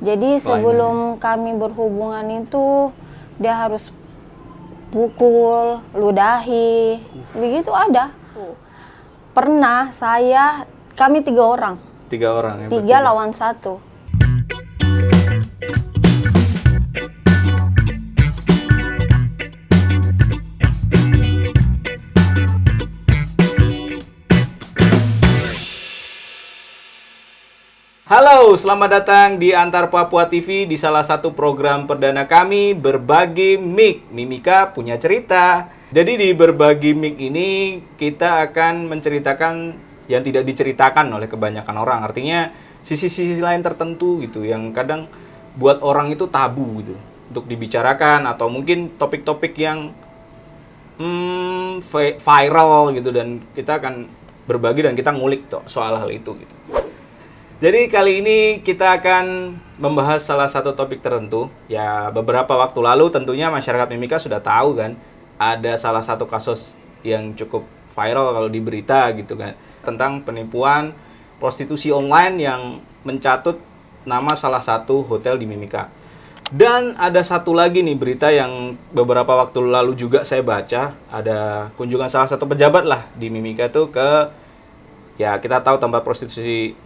Jadi sebelum kami berhubungan itu dia harus pukul, ludahi, begitu ada. Pernah kami 3 orang. 3 orang ya? 3 lawan 1. Halo, selamat datang di Antar Papua TV di salah satu program perdana kami, Berbagi Mik. Mimika punya cerita. Jadi di Berbagi Mik ini kita akan menceritakan yang tidak diceritakan oleh kebanyakan orang. Artinya sisi-sisi lain tertentu gitu yang kadang buat orang itu tabu gitu untuk dibicarakan, atau mungkin topik-topik yang viral gitu, dan kita akan berbagi dan kita ngulik soal hal itu gitu. Jadi kali ini kita akan membahas salah satu topik tertentu. Ya, beberapa waktu lalu tentunya masyarakat Mimika sudah tahu kan, ada salah satu kasus yang cukup viral kalau di berita gitu kan, tentang penipuan prostitusi online yang mencatut nama salah satu hotel di Mimika. Dan ada satu lagi nih berita yang beberapa waktu lalu juga saya baca, ada kunjungan salah satu pejabat lah di Mimika tuh ke, ya kita tahu tempat prostitusi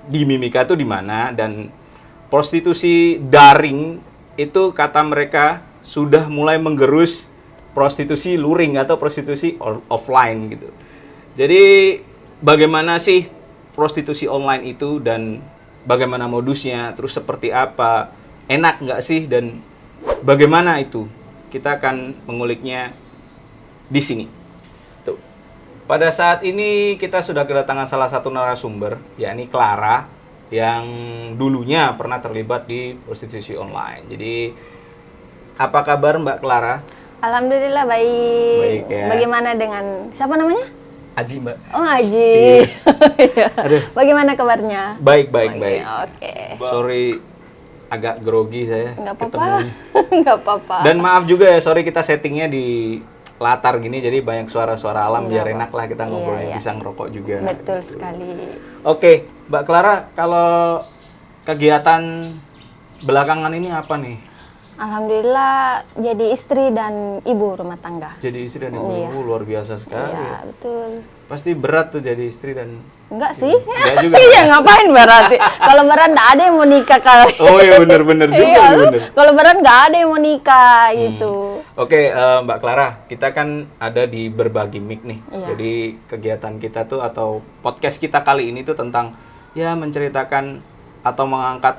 di Mimika itu di mana, dan prostitusi daring itu kata mereka sudah mulai menggerus prostitusi luring atau prostitusi offline gitu. Jadi bagaimana sih prostitusi online itu dan bagaimana modusnya, terus seperti apa, enak nggak sih, dan bagaimana itu? Kita akan menguliknya di sini. Pada saat ini kita sudah kedatangan salah satu narasumber, yakni Clara, yang dulunya pernah terlibat di prostitusi online. Jadi, apa kabar Mbak Clara? Alhamdulillah baik. Baik ya. Bagaimana dengan siapa namanya? Aji, Mbak. Oh, Aji. Iya. Aduh. Bagaimana kabarnya? Baik. Oke. Sorry, agak grogi saya. Nggak apa-apa. Nggak apa-apa. Dan maaf juga ya, sorry kita settingnya di latar gini, jadi banyak suara-suara alam biar enak lah kita ngobrolnya, bisa ngerokok juga. Betul gitu. sekali. Oke, Mbak Clara, kalau kegiatan belakangan ini apa nih? Alhamdulillah jadi istri dan ibu rumah tangga. Jadi istri dan ibu, luar biasa sekali. Iya, betul. Pasti berat tuh jadi istri dan... Enggak sih. Enggak juga. Iya, ngapain berat? Kalau berat enggak ada yang mau nikah kali. Oh iya, bener juga. Iya, kalau berat enggak ada yang mau nikah gitu. Oke, Mbak Clara, kita kan ada di Berbagi Mik nih. Iya. Jadi kegiatan kita tuh atau podcast kita kali ini tuh tentang ya menceritakan atau mengangkat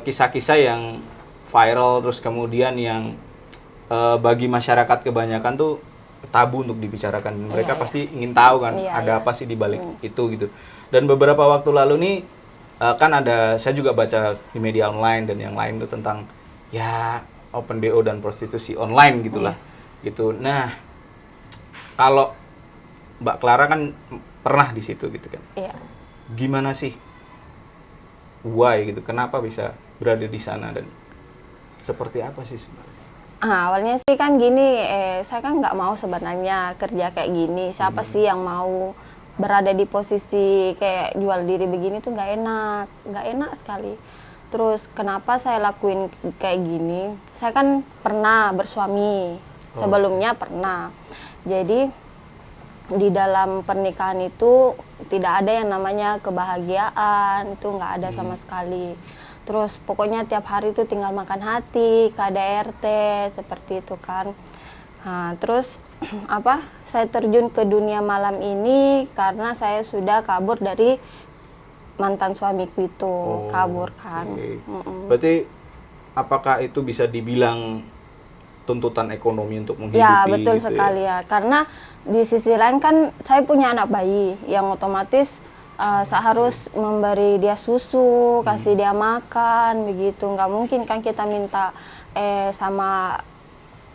kisah-kisah yang viral, terus kemudian yang bagi masyarakat kebanyakan tuh tabu untuk dibicarakan. Mereka pasti ingin tahu kan, ada apa sih di balik itu gitu. Dan beberapa waktu lalu nih kan saya juga baca di media online dan yang lain tuh tentang ya open BO dan prostitusi online gitulah. Gitu. Nah, kalau Mbak Clara kan pernah di situ gitu kan. Iya. Gimana sih why gitu? Kenapa bisa berada di sana dan seperti apa sih sebenarnya? Awalnya sih kan gini, saya kan nggak mau sebenarnya kerja kayak gini. Siapa sih yang mau berada di posisi kayak jual diri begini tuh nggak enak sekali. Terus kenapa saya lakuin kayak gini? Saya kan pernah bersuami, sebelumnya pernah. Jadi di dalam pernikahan itu tidak ada yang namanya kebahagiaan, itu nggak ada sama sekali. Terus pokoknya tiap hari itu tinggal makan hati, KDRT, seperti itu kan. Nah, terus saya terjun ke dunia malam ini karena saya sudah kabur dari mantan suamiku itu, kabur kan. Okay. Berarti apakah itu bisa dibilang tuntutan ekonomi untuk menghidupi? Ya, betul gitu sekali ya. Karena di sisi lain kan saya punya anak bayi yang otomatis saya harus memberi dia susu, kasih dia makan, begitu. Nggak mungkin kan kita minta sama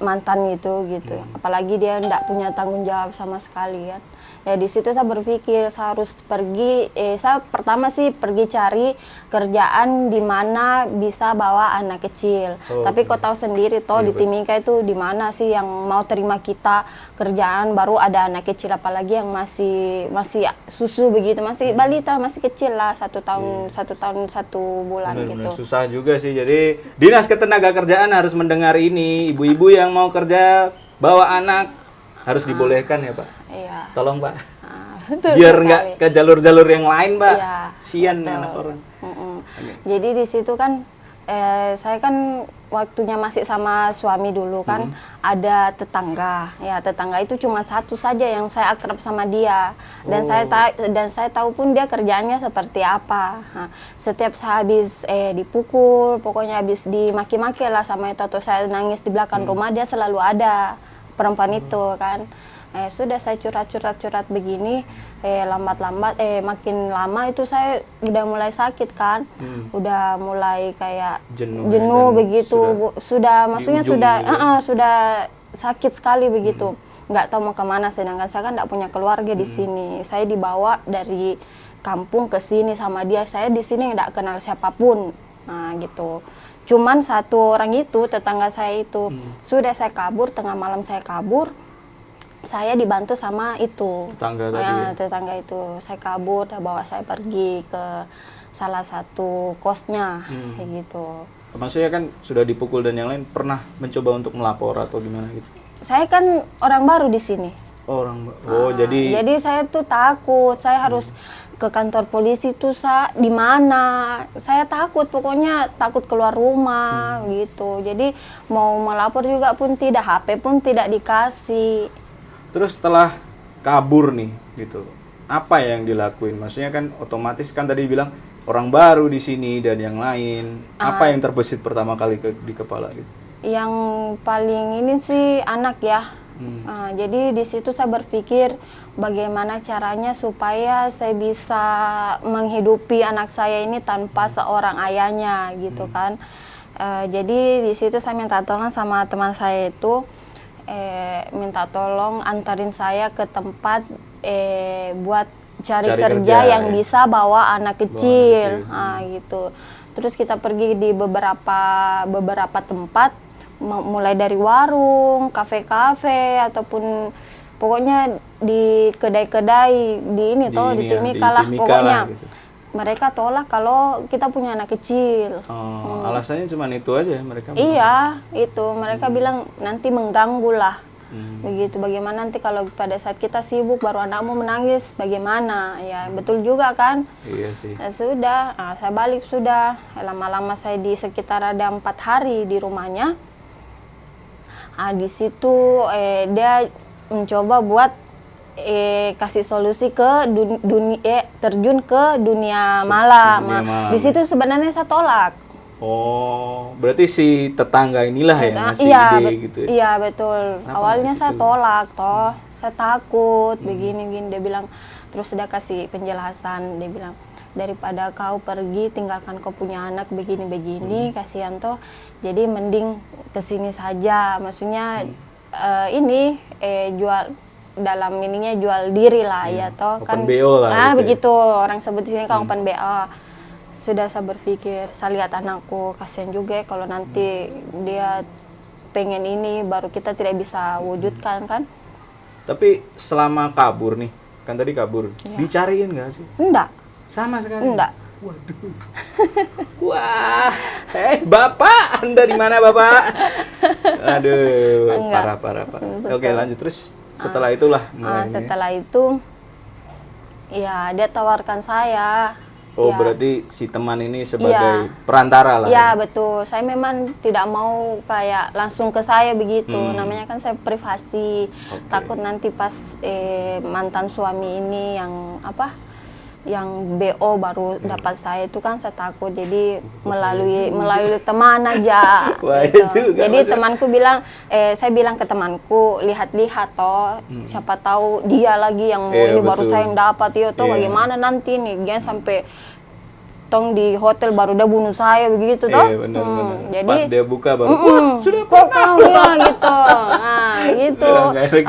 mantan gitu. Apalagi dia nggak punya tanggung jawab sama sekali kan. Ya di situ saya berpikir saya harus pergi, saya pertama sih pergi cari kerjaan di mana bisa bawa anak kecil. Tapi kau tahu sendiri toh di Timika itu di mana sih yang mau terima kita kerjaan baru ada anak kecil, apalagi yang masih susu begitu, masih balita, masih kecil lah, 1 tahun 1 bulan gitu. Susah juga sih. Jadi Dinas Ketenagakerjaan harus mendengar ini. Ibu-ibu yang mau kerja bawa anak harus dibolehkan ya Pak. Iya. Tolong Pak. Betul Biar sekali. nggak ke jalur-jalur yang lain Pak. Iya, Sian betul. anak orang. Jadi di situ kan saya kan waktunya masih sama suami dulu kan, ada tetangga. Ya tetangga itu cuma satu saja yang saya akrab sama dia, dan saya tahu pun dia kerjaannya seperti apa. Nah, setiap saya habis dipukul, pokoknya habis dimaki-maki lah sama itu, atau saya nangis di belakang rumah, dia selalu ada, perempuan itu kan. Sudah saya curhat begini, lambat-lambat makin lama itu saya udah mulai sakit kan, udah mulai kayak jenuh begitu, maksudnya sudah sakit sekali begitu, nggak tahu mau kemana, sedangkan saya kan nggak punya keluarga di sini. Saya dibawa dari kampung ke sini sama dia, saya di sini nggak kenal siapapun. Nah gitu, cuman satu orang itu, tetangga saya itu, sudah saya kabur, tengah malam saya kabur, saya dibantu sama itu tetangga tadi. Tetangga itu, saya kabur, bawa saya pergi ke salah satu kosnya, kayak gitu. Maksudnya kan sudah dipukul dan yang lain, pernah mencoba untuk melapor atau gimana gitu? Saya kan orang baru di sini. Jadi saya tuh takut, saya harus ke kantor polisi tuh di mana. Saya takut, pokoknya takut keluar rumah gitu. Jadi mau melapor juga pun tidak, HP pun tidak dikasih. Terus setelah kabur nih gitu, apa yang dilakuin? Maksudnya kan otomatis kan tadi bilang orang baru di sini dan yang lain. Apa yang terbesit pertama kali di kepala gitu? Yang paling ini sih anak ya. Jadi di situ saya berpikir bagaimana caranya supaya saya bisa menghidupi anak saya ini tanpa seorang ayahnya gitu kan. Jadi di situ saya minta tolong sama teman saya itu, minta tolong antarin saya ke tempat buat cari kerja yang bisa bawa anak kecil. Gitu. Terus kita pergi di beberapa tempat, mulai dari warung, kafe-kafe, ataupun pokoknya di kedai-kedai di ini di Timika lah pokoknya. Gitu. Mereka tolak kalau kita punya anak kecil. Alasannya cuma itu aja mereka? Iya, itu. Mereka bilang nanti mengganggu lah. Begitu, bagaimana nanti kalau pada saat kita sibuk baru anakmu menangis, bagaimana? Ya, betul juga kan? Iya sih. Ya, sudah, saya balik sudah. Lama-lama saya di sekitar ada 4 hari di rumahnya. Di situ dia mencoba buat kasih solusi ke terjun ke dunia malam. Di situ sebenarnya saya tolak. Oh, berarti si tetangga inilah yang masih ide gitu ya? Iya, betul. Awalnya saya tolak toh, saya takut begini-gini. Dia bilang, terus dia kasih penjelasan, dia bilang, daripada kau pergi tinggalkan kau punya anak begini-begini, kasihan toh, jadi mending kesini saja. Maksudnya ini jual dalam ininya jual diri lah ya toh kan. Open BO lah gitu begitu orang sebut di sini kan open BO. Sudah saya berpikir, saya lihat anakku, kasihan juga kalau nanti dia pengen ini baru kita tidak bisa wujudkan kan. Tapi selama kabur nih, kan tadi kabur, dicariin nggak sih? Enggak. Sama sekali? Enggak. Waduh. Wah, Bapak, Anda di mana Bapak? Aduh, Enggak. parah. Oke, lanjut terus. Setelah itulah mulai setelah itu, ya dia tawarkan saya. Oh, berarti si teman ini sebagai perantara lah. Iya, betul. Saya memang tidak mau kayak langsung ke saya begitu. Namanya kan saya privasi. Takut nanti pas mantan suami ini yang BO baru dapat saya itu kan saya takut. Jadi melalui teman aja. Wah, gitu. itu Jadi temanku bilang, saya bilang ke temanku, lihat-lihat toh, siapa tahu dia lagi yang ini baru saya yang dapat ya toh, bagaimana nanti nih dia sampai tong di hotel baru dia bunuh saya begitu toh. Benar. Jadi pas dia buka baru, wah, sudah kok kamu ya gitu. Nah, gitu.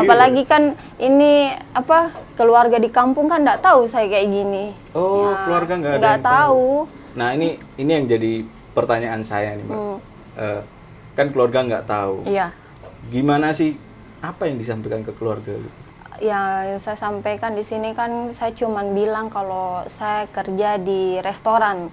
Apalagi kan ini keluarga di kampung kan nggak tahu saya kayak gini. Oh, Ya, keluarga nggak ada nggak yang tahu. tahu. Nah, ini yang jadi pertanyaan saya nih, Mbak. Kan keluarga nggak tahu. Iya. Gimana sih, apa yang disampaikan ke keluarga? Yang saya sampaikan di sini kan saya cuman bilang kalau saya kerja di restoran.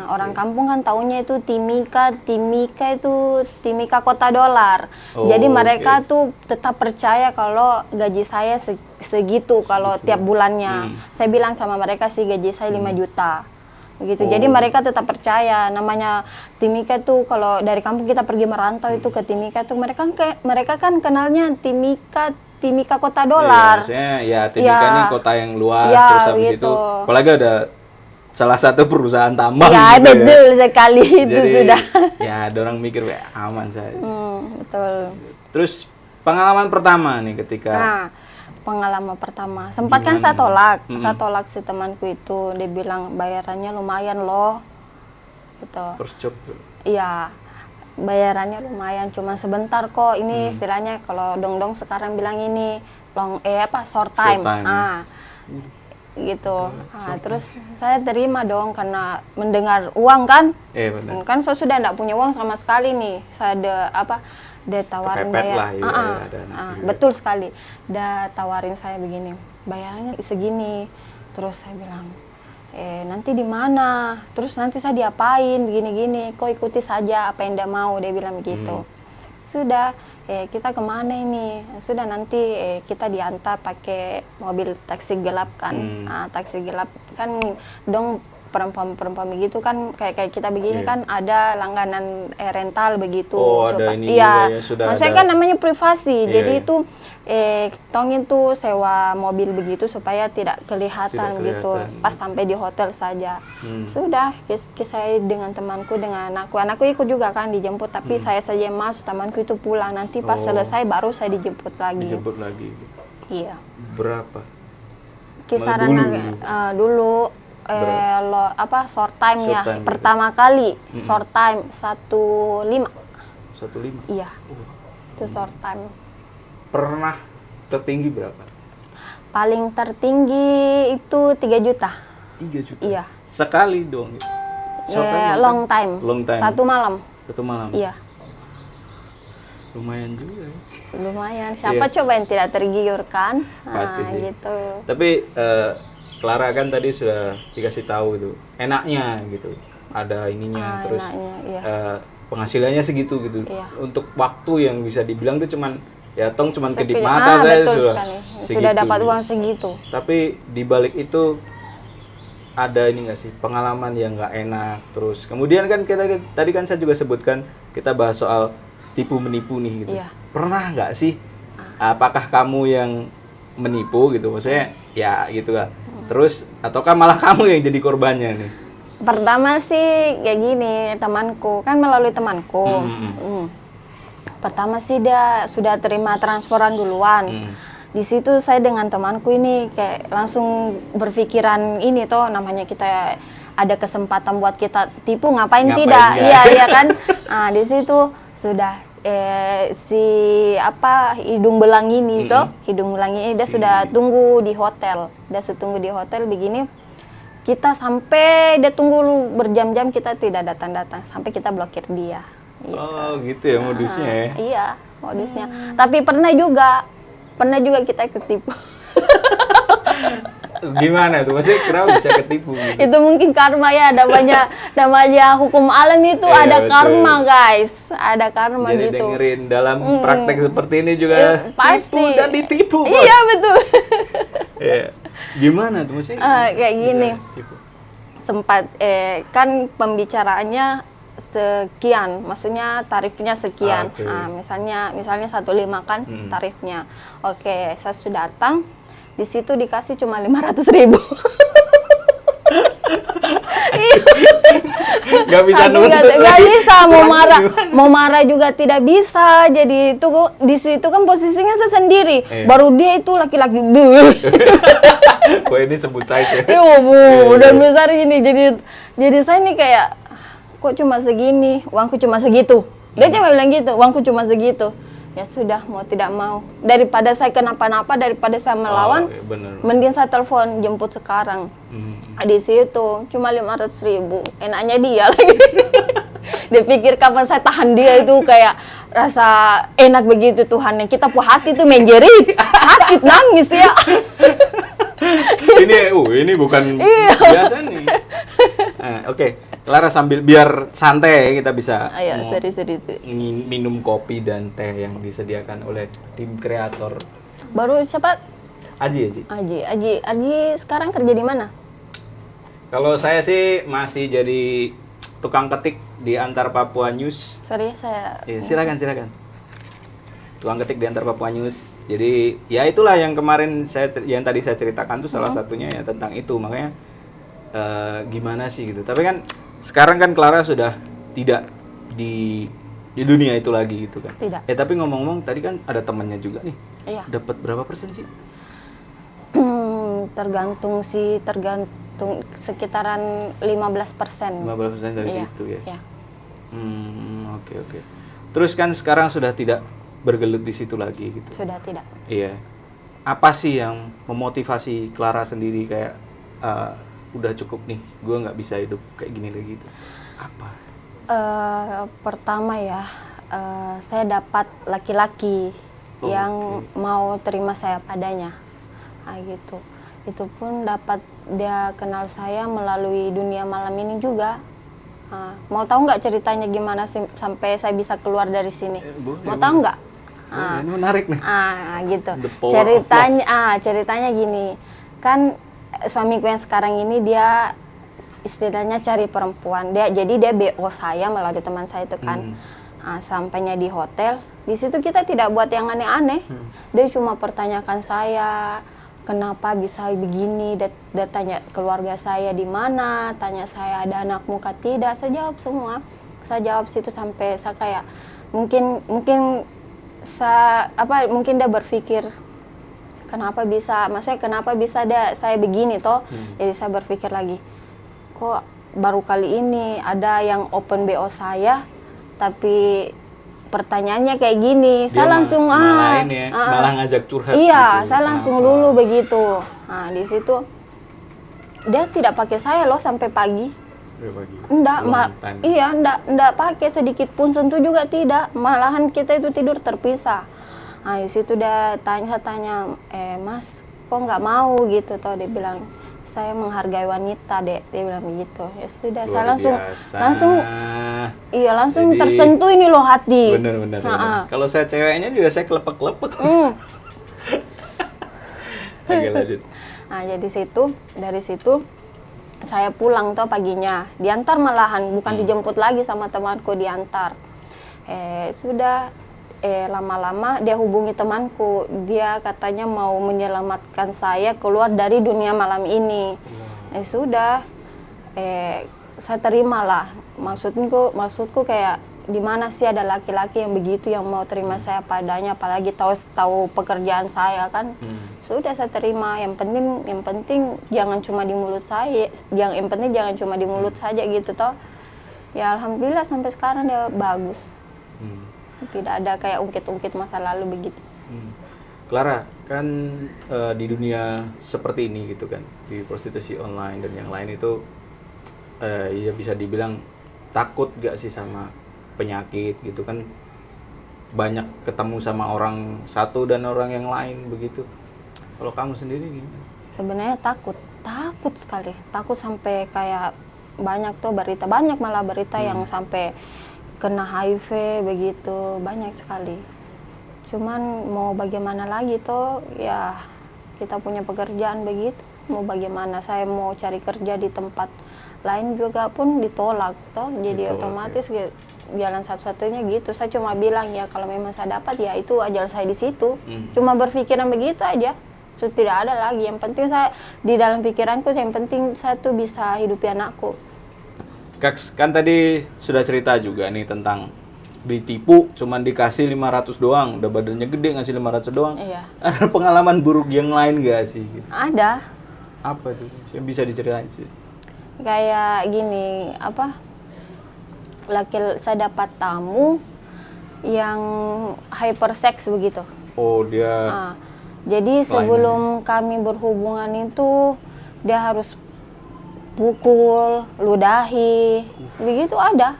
Orang kampung kan taunya itu Timika itu Timika Kota Dolar. Oh, Jadi mereka tuh tetap percaya kalau gaji saya segitu kalau tiap bulannya. Saya bilang sama mereka sih gaji saya 5 juta. Begitu. Jadi mereka tetap percaya. Namanya Timika tuh kalau dari kampung kita pergi merantau itu ke Timika tuh mereka kan kenalnya Timika Kota Dolar. Maksudnya ya Timika ini kota yang luas, Ya, terus habis gitu. itu apalagi ada salah satu perusahaan tambang Ya, gitu betul sekali itu Jadi, sudah. ya ada orang mikir aman saya. Betul. Terus pengalaman pertama nih ketika Nah, pengalaman pertama. Sempat kan Gimana saya tolak si temanku itu. Dia bilang bayarannya lumayan loh. Gitu. first job tuh. Iya. Bayarannya lumayan, cuma sebentar kok. Ini istilahnya kalau dong-dong sekarang bilang ini short time. Short time, Gitu. Terus saya terima dong karena mendengar uang kan. Benar. Kan saya sudah enggak punya uang sama sekali nih. Saya dia tawarin Kepepet bayar. lah, iya, ada anak juga. Betul sekali. Dia tawarin saya begini, bayarannya segini. Terus saya bilang, nanti di mana? Terus nanti saya diapain? Begini-gini. Kok ikuti saja apa yang dia mau? Dia bilang begitu. Sudah, kita kemana ini? Sudah nanti kita diantar pakai mobil taksi gelap kan. Taksi gelap kan dong perempuan-perempuan begitu kan kayak kita begini kan ada langganan rental begitu. Oh, ada ini iya. juga ya, sudah Maksudnya ada. kan namanya privasi. Iya, Jadi iya. itu tongin tuh sewa mobil begitu supaya tidak kelihatan gitu. kelihatan. Pas sampai di hotel saja. Sudah, saya dengan temanku dengan anakku ikut juga kan dijemput tapi saya saja yang masuk, temanku itu pulang. Nanti pas selesai baru saya dijemput lagi. Dijemput lagi. Iya. Berapa? Kisaran dulu short time Short ya. time gitu. Pertama kali short time 1,5. 1,5. Iya. Itu short time. Pernah tertinggi berapa? Paling tertinggi itu 3 juta. 3 juta. Iya. Sekali dong. Short time, Ya, long time. Long time. Satu malam. Satu malam. Iya. Lumayan juga ya. Lumayan. Siapa coba yang tidak tergiurkan? Pasti sih. Gitu. Tapi Clara kan tadi sudah dikasih tahu itu enaknya gitu, ada ininya, terus enaknya, iya. Penghasilannya segitu gitu. Iya. Untuk waktu yang bisa dibilang tuh cuman cuman kedip Sekejap. mata saya Betul sudah sekali. segitu, Sudah dapat gitu. uang segitu. Tapi di balik itu ada ini nggak sih pengalaman yang nggak enak, terus kemudian kan tadi kan saya juga sebutkan kita bahas soal tipu menipu nih gitu. Iya. Pernah nggak sih? Apakah kamu yang menipu gitu, maksudnya ya gitu kan? Terus ataukah malah kamu yang jadi korbannya nih? Pertama sih kayak gini, temanku kan melalui temanku. Pertama sih dia sudah terima transferan duluan. Di situ saya dengan temanku ini kayak langsung berpikiran ini toh, namanya kita ada kesempatan buat kita tipu, ngapain tidak? enggak? Iya kan. Di situ sudah hidung belang ini toh, hidung belang ini dia sudah tunggu di hotel. Dia sudah tunggu di hotel begini. Kita sampai dia tunggu berjam-jam kita tidak datang-datang sampai kita blokir dia. Gitu. Oh gitu ya modusnya ya. Iya, modusnya. Tapi pernah juga kita ketipu. Gimana tuh? Maksudnya kenapa bisa ketipu gitu? Itu mungkin karma ya, namanya hukum alam itu Iya, ada betul. karma guys, ada karma Jadi gitu. dengerin dalam praktek seperti ini juga Pasti. tipu dan ditipu, Bos. Iya betul. Iya. Gimana tuh maksudnya? Kayak bisa gini. tipu? Sempat kan pembicaraannya sekian, maksudnya tarifnya sekian. Oke. Misalnya 1,5 kan tarifnya. Oke, saya sudah datang. Di situ dikasih cuma 500.000. Gak bisa nuntut Gak lagi. bisa, Gimana? mau marah juga tidak bisa. Jadi itu di situ kan posisinya saya sendiri. Baru dia itu laki-laki. Kok ini sebut saja. Dan besar gini. Jadi saya ini kayak kok cuma segini, uangku cuma segitu. Dia cuma bilang gitu, uangku cuma segitu. Ya sudah, mau tidak mau. Daripada saya kenapa-napa, daripada saya melawan, iya, bener. mending saya telepon jemput sekarang. Di situ cuma 500.000. Enaknya dia lagi. Dia pikir kapan saya tahan dia itu kayak rasa enak begitu Tuhan. Kita puas hati tuh menjerit, sakit nangis ya. ini bukan biasa nih. Oke, Clara sambil biar santai kita bisa Ayo, seri-seri. minum kopi dan teh yang disediakan oleh tim kreator. Baru siapa? Aji. Aji sekarang kerja di mana? Kalau saya sih masih jadi tukang ketik di Antar Papua News. Sorry, saya... Ya, silakan. Tukang ketik di Antar Papua News. Jadi ya itulah yang kemarin yang tadi saya ceritakan tuh salah satunya ya tentang itu. Makanya gimana sih gitu. Tapi kan sekarang kan Clara sudah tidak di dunia itu lagi gitu kan. Tidak. Tapi ngomong-ngomong tadi kan ada temannya juga nih. Iya. Dapat berapa persen sih? Tergantung sekitaran 15%. 15% dari Iya, situ ya. Iya. Oke. Terus kan sekarang sudah tidak bergelut di situ lagi gitu. Sudah tidak. Iya. Apa sih yang memotivasi Clara sendiri kayak udah cukup nih, gue nggak bisa hidup kayak gini lagi gitu. Apa? Pertama ya, saya dapat laki-laki yang mau terima saya padanya. Gitu. Itu pun dapat dia kenal saya melalui dunia malam ini juga. Mau tahu nggak ceritanya gimana sih sampai saya bisa keluar dari sini? Mau tahu nggak? Ini menarik nih. Gitu. The power of love. Ceritanya gini. Kan suamiku yang sekarang ini dia istilahnya cari perempuan. Jadi dia BO saya melalui teman saya itu kan. Sampainya di hotel. Di situ kita tidak buat yang aneh-aneh. Dia cuma pertanyakan saya, kenapa bisa begini, dia tanya keluarga saya di mana, tanya saya ada anak muka tidak, saya jawab semua. Saya jawab situ sampai saya kayak mungkin dia berpikir kenapa bisa saya begini toh. Jadi saya berpikir lagi, kok baru kali ini ada yang open BO saya tapi pertanyaannya kayak gini. Saya langsung malah ngajak curhat. Iya, gitu. saya langsung dulu begitu. Di situ dia tidak pakai saya loh sampai pagi. Enggak pakai sedikit pun, sentuh juga tidak. Malahan kita itu tidur terpisah. Di situ dia tanya, Mas, kok nggak mau gitu toh? Dia bilang, saya menghargai wanita, Dek. Dia bilang begitu. Ya sudah, saya langsung Jadi, tersentuh ini loh hati. Bener. Kalau saya ceweknya juga saya kelepek-kelepek. Oke, lanjut. Jadi dari situ saya pulang toh paginya. Diantar malahan, bukan dijemput lagi sama temanku, diantar. Lama-lama dia hubungi temanku. Dia katanya mau menyelamatkan saya keluar dari dunia malam ini. Saya terimalah. Maksudku kayak di mana sih ada laki-laki yang begitu yang mau terima saya padanya, apalagi tahu pekerjaan saya kan. Sudah saya terima. Yang penting jangan cuma di mulut saya. Yang penting jangan cuma di mulut saja gitu toh. Ya alhamdulillah sampai sekarang dia bagus. Tidak ada kayak ungkit-ungkit masa lalu begitu. Clara, kan di dunia seperti ini gitu kan, di prostitusi online dan yang lain itu ya bisa dibilang takut gak sih sama penyakit gitu kan, banyak ketemu sama orang satu dan orang yang lain begitu. Kalau kamu sendiri gimana? Sebenarnya takut sekali, takut sampai kayak banyak malah berita yang sampai kena HIV begitu, banyak sekali. Cuman mau bagaimana lagi toh, ya kita punya pekerjaan begitu. Mau bagaimana, saya mau cari kerja di tempat lain juga pun ditolak toh. Jadi otomatis jalan satu-satunya gitu. Saya cuma bilang ya kalau memang saya dapat ya itu ajal saya di situ. Cuma berpikiran begitu aja. Tidak ada lagi. Yang penting saya di dalam pikiranku, yang penting saya tuh bisa hidupi anakku. Kaks, kan tadi sudah cerita juga nih tentang ditipu, cuman dikasih 500 doang, udah badannya gede ngasih 500 doang. Iya. Ada pengalaman buruk yang lain gak sih? Gitu? Ada. Apa tuh? Yang bisa diceritain sih? Kayak gini, saya dapat tamu, yang hypersex begitu. Oh, dia Ah, jadi sebelum kami berhubungan itu dia harus pukul, ludahi, begitu ada.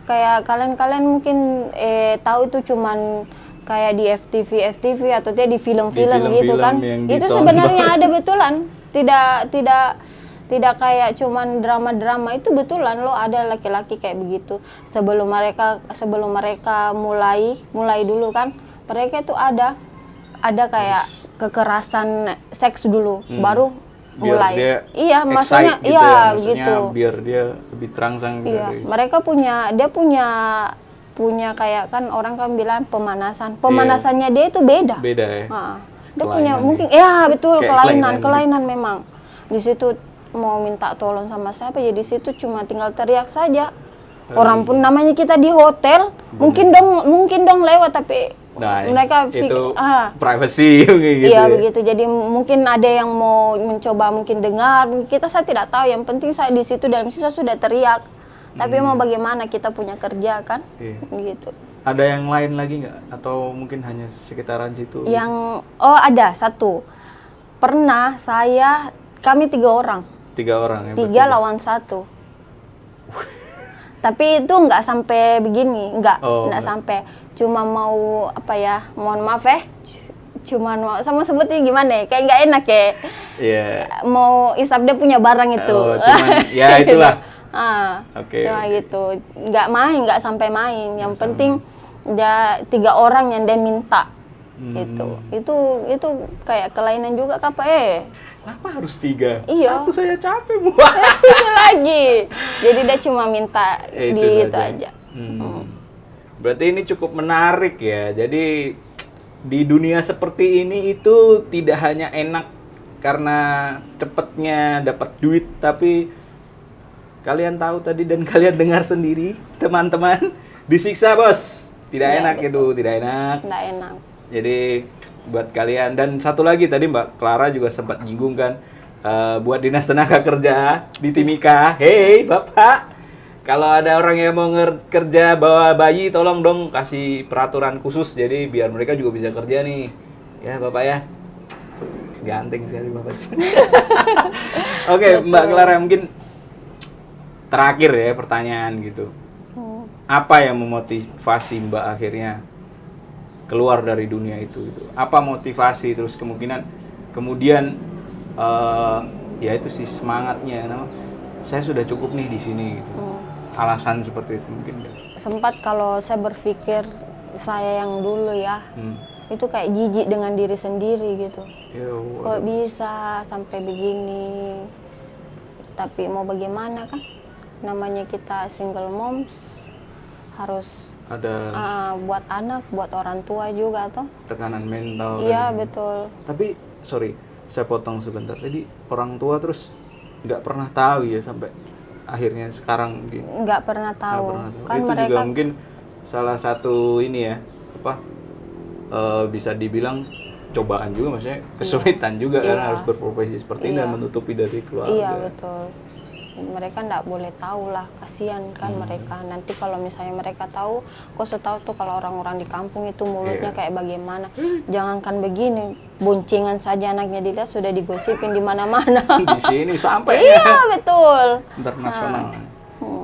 Kayak kalian mungkin tahu itu cuman kayak di FTV atau dia di film-film gitu film-film kan. yang Itu ditonton. sebenarnya ada betulan. Tidak kayak cuman drama-drama, itu betulan loh, ada laki-laki kayak begitu. Sebelum mereka mulai dulu kan, mereka itu ada kayak kekerasan seks dulu, baru biar mulai. dia Iya, excite maksudnya gitu iya ya, maksudnya begitu. biar dia lebih terangsang gitu. Iya, mereka punya kayak kan orang kan bilang pemanasan. Pemanasannya dia itu beda. Beda ya. Ah, dia Kelainan punya ya. mungkin ya betul, Kayak kelainan memang. Di situ mau minta tolong sama siapa, ya di situ cuma tinggal teriak saja. Orang pun namanya kita di hotel, mungkin dong lewat, tapi Nah, mereka itu privacy kayak gitu. iya Ya. begitu. Jadi mungkin ada yang mau mencoba mungkin dengar, saya tidak tahu. Yang penting saya di situ, dalam situ saya sudah teriak. Tapi mau bagaimana, kita punya kerja kan, Iya. gitu. Ada yang lain lagi nggak? Atau mungkin hanya sekitaran situ? Ada satu. Pernah kami 3 orang. 3 orang ya? 3 lawan 1. Tapi itu nggak sampai begini, nggak sampai. Cuma mau mohon maaf cuman mau sama sebutnya gimana ya, kayak nggak enak ya. Iya. Mau isap dia punya barang itu. Oh, cuman ya itulah. Oke. Cuma gitu, nggak sampai main. Yang penting dia 3 orang yang dia minta. Gitu. Itu kayak kelainan juga Kenapa harus 3? Iya. 1 saya capek, Bu. Itu lagi. Jadi dia cuma minta itu aja. Berarti ini cukup menarik ya. Jadi di dunia seperti ini itu tidak hanya enak karena cepetnya dapat duit, tapi kalian tahu tadi dan kalian dengar sendiri, teman-teman, disiksa, Bos. Tidak Iya, enak betul. itu, tidak enak. Nggak enak. Jadi buat kalian, dan satu lagi tadi Mbak Clara juga sempat nyinggung kan, buat Dinas Tenaga Kerja di Timika, hei Bapak, kalau ada orang yang mau kerja bawa bayi, tolong dong kasih peraturan khusus, jadi biar mereka juga bisa kerja nih, ya Bapak ya. Ganteng sekali Bapak. Oke, Mbak Clara, mungkin terakhir ya pertanyaan gitu. Apa yang memotivasi Mbak akhirnya keluar dari dunia itu? Apa motivasi, terus kemudian ya itu sih semangatnya, saya sudah cukup nih di sini gitu. Alasan seperti itu mungkin nggak? Sempat kalau saya berpikir saya yang dulu ya, itu kayak jijik dengan diri sendiri gitu. Kok bisa sampai begini? Tapi mau bagaimana kan? Namanya kita single moms, harus ada buat anak, buat orang tua juga toh. tekanan mental. Iya betul. Tapi sorry, saya potong sebentar. Tadi orang tua terus nggak pernah tahu ya sampai akhirnya sekarang mungkin. Nggak pernah tahu. Kan Itu mereka juga mungkin salah satu ini ya, bisa dibilang cobaan juga, maksudnya kesulitan juga kan, harus berprofesi seperti ini dan menutupi dari keluarga. Iya betul. Mereka nggak boleh tahu lah, kasihan kan mereka. Nanti kalau misalnya mereka tahu, kok setahu tuh kalau orang-orang di kampung itu mulutnya kayak bagaimana. Jangankan begini, boncengan saja anaknya dilihat sudah digosipin di mana-mana. Di sini sampai Iya betul. internasional.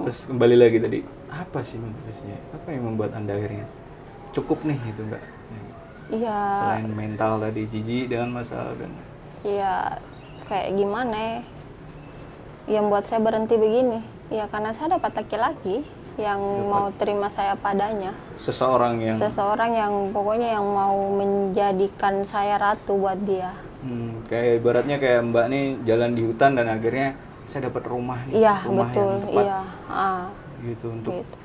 Terus kembali lagi tadi, apa sih motivasinya? Apa yang membuat Anda akhirnya cukup nih gitu Mbak? Iya. Selain mental tadi, jijik dengan masalah dan Iya, kayak gimana ya? Yang buat saya berhenti begini, ya karena saya dapat laki-laki yang mau terima saya padanya. seseorang yang pokoknya yang mau menjadikan saya ratu buat dia. Kayak ibaratnya kayak Mbak nih jalan di hutan dan akhirnya saya dapat rumah nih. Iya rumah betul, yang tepat iya. gitu untuk Gitu.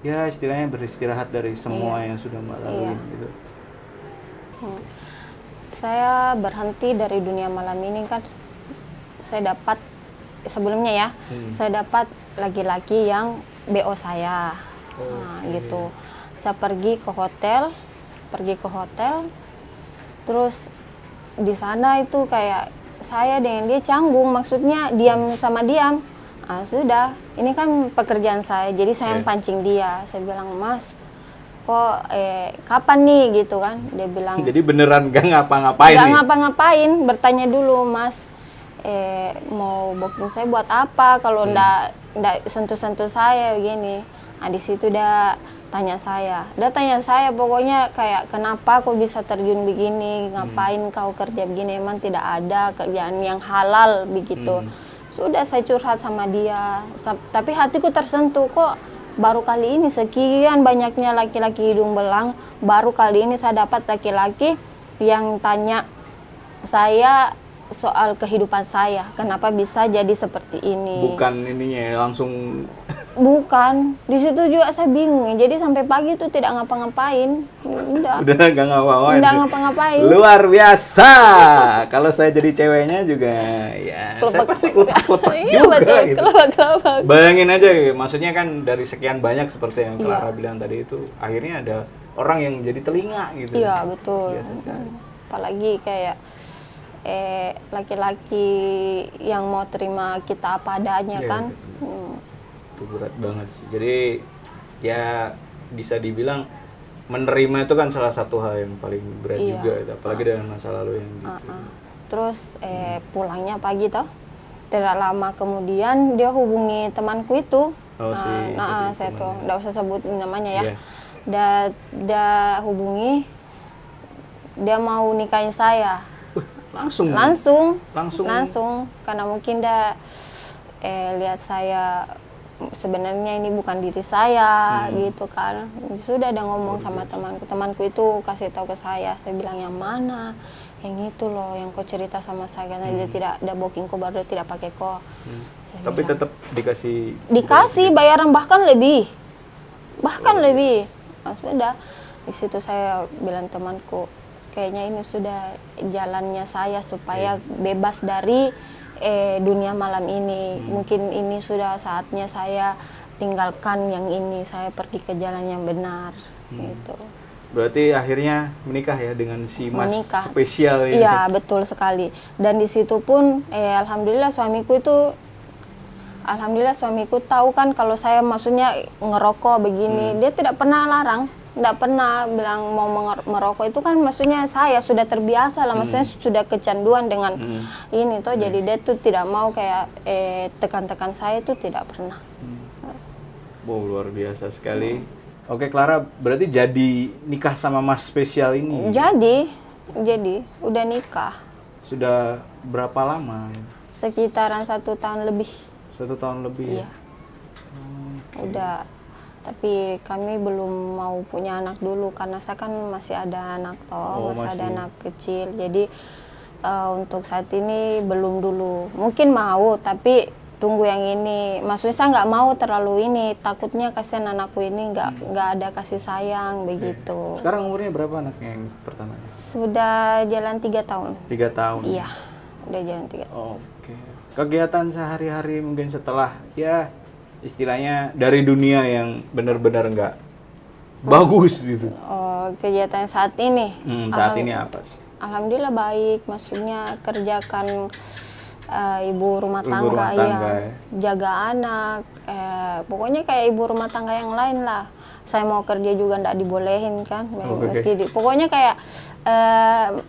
ya istilahnya beristirahat dari semua yang sudah Mbak lalui gitu. Saya berhenti dari dunia malam ini kan, saya dapat sebelumnya ya, saya dapat laki-laki yang BO saya, gitu. Saya pergi ke hotel, terus di sana itu kayak saya dengan dia canggung, maksudnya diam sama diam. Sudah, ini kan pekerjaan saya, jadi saya yang pancing dia. Saya bilang, Mas, kok kapan nih gitu kan, dia bilang Jadi beneran gak ngapa-ngapain nggak nih? ngapa-ngapain, bertanya dulu, Mas mau booking saya buat apa kalau ndak sentuh-sentuh saya begini. Nah di situ dia tanya saya pokoknya kayak kenapa kok bisa terjun begini, ngapain kau kerja begini, emang tidak ada kerjaan yang halal begitu. Sudah saya curhat sama dia, tapi hatiku tersentuh, kok baru kali ini sekian banyaknya laki-laki hidung belang, baru kali ini saya dapat laki-laki yang tanya saya soal kehidupan saya, kenapa bisa jadi seperti ini. Bukan ininya langsung Bukan, di situ juga saya bingung ya. Jadi sampai pagi itu tidak ngapa-ngapain, udah gak ngapa-ngapain. Nggak ngapa-ngapain. Luar biasa. Kalau saya jadi ceweknya juga ya saya pasti kelepak-kelepak Iya juga betul, gitu. kelabak-kelabak. Bayangin aja, maksudnya kan dari sekian banyak seperti yang Clara bilang tadi itu, akhirnya ada orang yang jadi telinga gitu. Iya betul. Biasa sekali. Apalagi kayak laki-laki yang mau terima kita apa adanya Iya, kan. Itu berat banget sih. Jadi ya bisa dibilang menerima itu kan salah satu hal yang paling berat Iya. juga, apalagi dengan masa lalu yang gitu. Terus pulangnya pagi toh. Tidak lama kemudian dia hubungi temanku itu. Oh, Saya tuh nggak usah sebut namanya ya. Iya. Dia hubungi, dia mau nikahin saya. Langsung Langsung karena mungkin dia lihat saya sebenarnya ini bukan diri saya gitu kan. Sudah ada ngomong sama temanku itu kasih tahu ke saya bilang yang mana, yang itu loh yang kau cerita sama saya, karena dia tidak ada booking kok, baru dia tidak pakai kok. Saya Tapi bilang, tetap dikasih bayaran bahkan lebih. Nah, sudah di situ saya bilang temanku, kayaknya ini sudah jalannya saya supaya bebas dari dunia malam ini. Mungkin ini sudah saatnya saya tinggalkan yang ini, saya pergi ke jalan yang benar gitu. Berarti akhirnya menikah ya dengan si Mas Menikah. spesial ini. Iya, betul sekali. Dan di situ pun alhamdulillah suamiku tahu kan kalau saya maksudnya ngerokok begini. Dia tidak pernah larang. Nggak pernah bilang mau merokok, itu kan maksudnya saya sudah terbiasa lah, maksudnya sudah kecanduan dengan ini tuh, jadi dia tuh tidak mau kayak tekan-tekan saya, itu tidak pernah. Wow, luar biasa sekali. Oke Clara, berarti jadi nikah sama Mas spesial ini? Jadi udah nikah. Sudah berapa lama? Sekitaran 1 tahun lebih. 1 tahun lebih. Iya. Udah. Tapi kami belum mau punya anak dulu karena saya kan masih ada anak masih ada anak kecil. Jadi untuk saat ini belum dulu. Mungkin mau tapi tunggu yang ini. Maksudnya saya nggak mau terlalu ini. Takutnya kasihan anakku ini nggak ada kasih sayang begitu. Sekarang umurnya berapa anaknya yang pertama? Sudah jalan 3 tahun. 3 tahun. Iya, udah jalan 3 tahun. Oke. Kegiatan sehari-hari mungkin setelah ya istilahnya dari dunia yang benar-benar nggak bagus gitu. Kegiatan saat ini. Saat ini apa sih? Alhamdulillah baik, maksudnya kerjakan ibu rumah Ibu tangga, rumah tangga, ya, jaga anak, pokoknya kayak ibu rumah tangga yang lain lah. Saya mau kerja juga ndak dibolehin kan, pokoknya kayak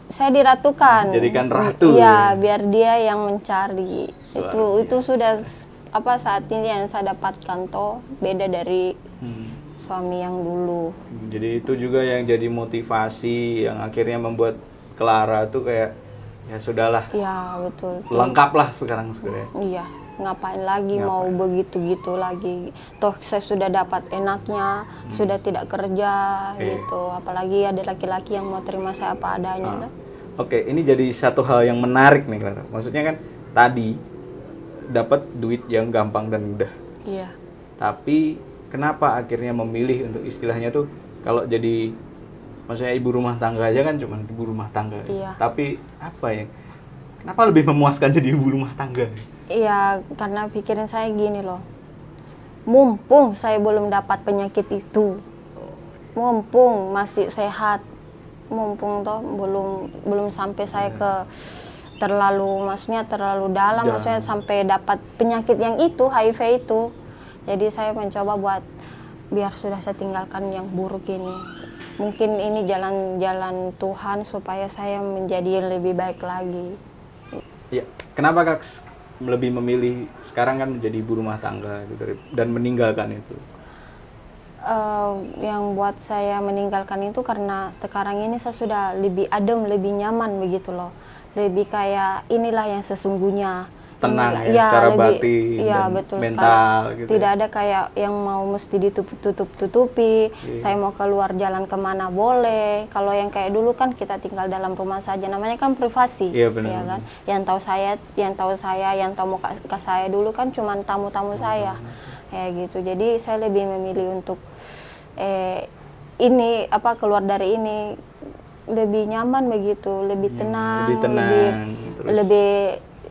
saya diratukan. Jadikan ratu. Ya, biar dia yang mencari. Itu sudah saat ini yang saya dapatkan toh, beda dari suami yang dulu. Jadi itu juga yang jadi motivasi yang akhirnya membuat Clara tuh kayak ya sudahlah. Ya betul. Lengkap lah sekarang sebenarnya. Iya, ngapain lagi mau begitu-gitu lagi. Toh saya sudah dapat enaknya, sudah tidak kerja gitu. Apalagi ada laki-laki yang mau terima saya apa adanya. Oke, ini jadi satu hal yang menarik nih Clara. Maksudnya kan tadi dapat duit yang gampang dan mudah. Iya. Tapi kenapa akhirnya memilih untuk istilahnya tuh kalau jadi maksudnya ibu rumah tangga aja kan cuma ibu rumah tangga. Iya. Tapi apa ya? Kenapa lebih memuaskan jadi ibu rumah tangga? Iya, karena pikiran saya gini loh. Mumpung saya belum dapat penyakit itu. Mumpung masih sehat. Mumpung toh belum sampai saya ke terlalu dalam, maksudnya sampai dapat penyakit yang itu, HIV itu. Jadi saya mencoba buat biar sudah saya tinggalkan yang buruk ini. Mungkin ini jalan-jalan Tuhan supaya saya menjadi lebih baik lagi. Ya, kenapa Kak lebih memilih sekarang kan menjadi ibu rumah tangga gitu, dan meninggalkan itu? Yang buat saya meninggalkan itu karena sekarang ini saya sudah lebih adem, lebih nyaman begitu loh. Lebih kayak inilah yang sesungguhnya. Tenang Ini- ya, secara lebih- batin ya, dan betul mental sekali. gitu. Tidak Ya. ada kayak yang mau mesti ditutup-tutupi. Iya. Saya mau keluar jalan kemana boleh. Kalau yang kayak dulu kan kita tinggal dalam rumah saja, namanya kan privasi. Iya, benar. Ya kan? Yang tahu muka ke saya dulu kan cuma tamu-tamu saya. Ya gitu. Jadi saya lebih memilih untuk ini keluar dari ini lebih nyaman begitu, lebih tenang, lebih tenang, terus lebih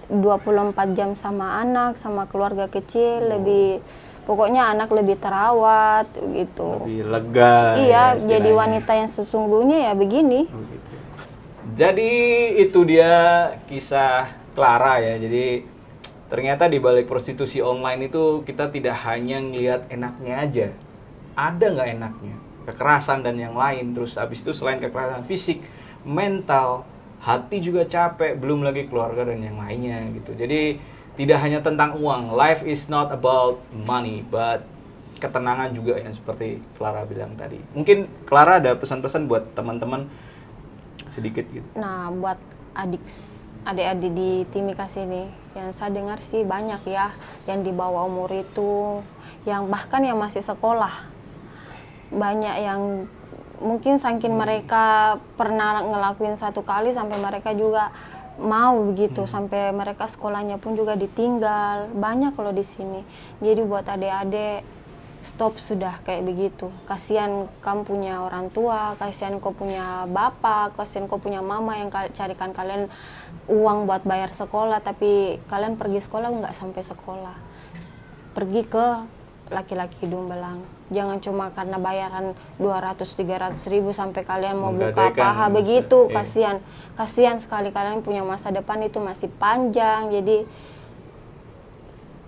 24 jam sama anak, sama keluarga kecil, lebih pokoknya anak lebih terawat gitu. lebih lega. Iya, ya, jadi istilahnya. wanita yang sesungguhnya ya begini. Oh, gitu. Jadi itu dia kisah Clara ya. Jadi ternyata di balik prostitusi online itu kita tidak hanya ngelihat enaknya aja, ada nggak enaknya, kekerasan dan yang lain. Terus abis itu selain kekerasan fisik, mental, hati juga capek, belum lagi keluarga dan yang lainnya gitu. Jadi tidak hanya tentang uang. Life is not about money, but ketenangan juga yang seperti Clara bilang tadi. Mungkin Clara ada pesan-pesan buat teman-teman sedikit gitu. Nah, buat adik-adik di Timika sini, yang saya dengar sih banyak ya, yang di bawah umur itu, yang bahkan yang masih sekolah. Banyak yang mungkin saking mereka pernah ngelakuin satu kali sampai mereka juga mau begitu, sampai mereka sekolahnya pun juga ditinggal. Banyak kalau di sini. Jadi buat adik-adik, stop sudah kayak begitu. Kasihan kamu punya orang tua, kasihan kau punya bapak, kasihan kau punya mama yang carikan kalian uang buat bayar sekolah, tapi kalian pergi sekolah nggak sampai sekolah. Pergi ke laki-laki hidung belang. Jangan cuma karena bayaran 200-300 ribu sampai kalian mau buka Menggadaikan, paha begitu. iya. Kasihan sekali, kalian punya masa depan itu masih panjang. Jadi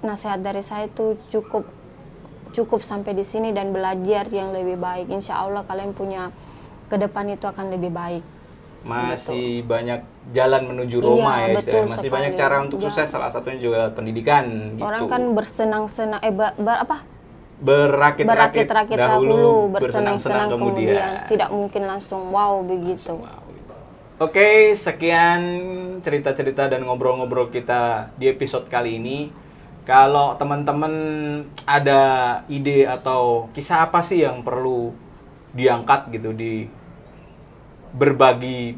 nasihat dari saya itu cukup sampai di sini dan belajar yang lebih baik. Insya Allah kalian punya ke depan itu akan lebih baik. Masih banyak jalan menuju Roma Iya, ya betul istilahnya. Masih banyak sekali. cara untuk sukses, salah satunya juga pendidikan gitu. Orang kan bersenang-senang berakit-rakit dahulu, bersenang-senang kemudian. Tidak mungkin langsung wow begitu. Wow, gitu. Oke, sekian cerita-cerita dan ngobrol-ngobrol kita di episode kali ini. Kalau teman-teman ada ide atau kisah apa sih yang perlu diangkat gitu di berbagi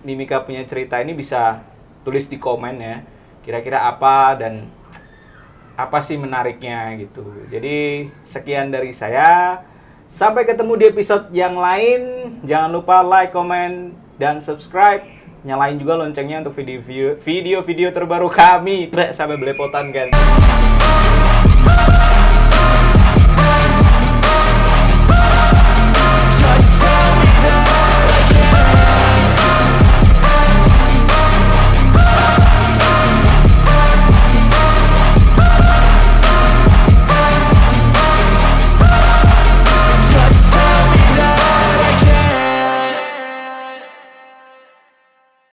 Mimika punya cerita ini, bisa tulis di komen ya. Kira-kira apa dan apa sih menariknya gitu. Jadi sekian dari saya. Sampai ketemu di episode yang lain. Jangan lupa like, comment, dan subscribe. Nyalain juga loncengnya untuk video-video terbaru kami. Sampai belepotan kan.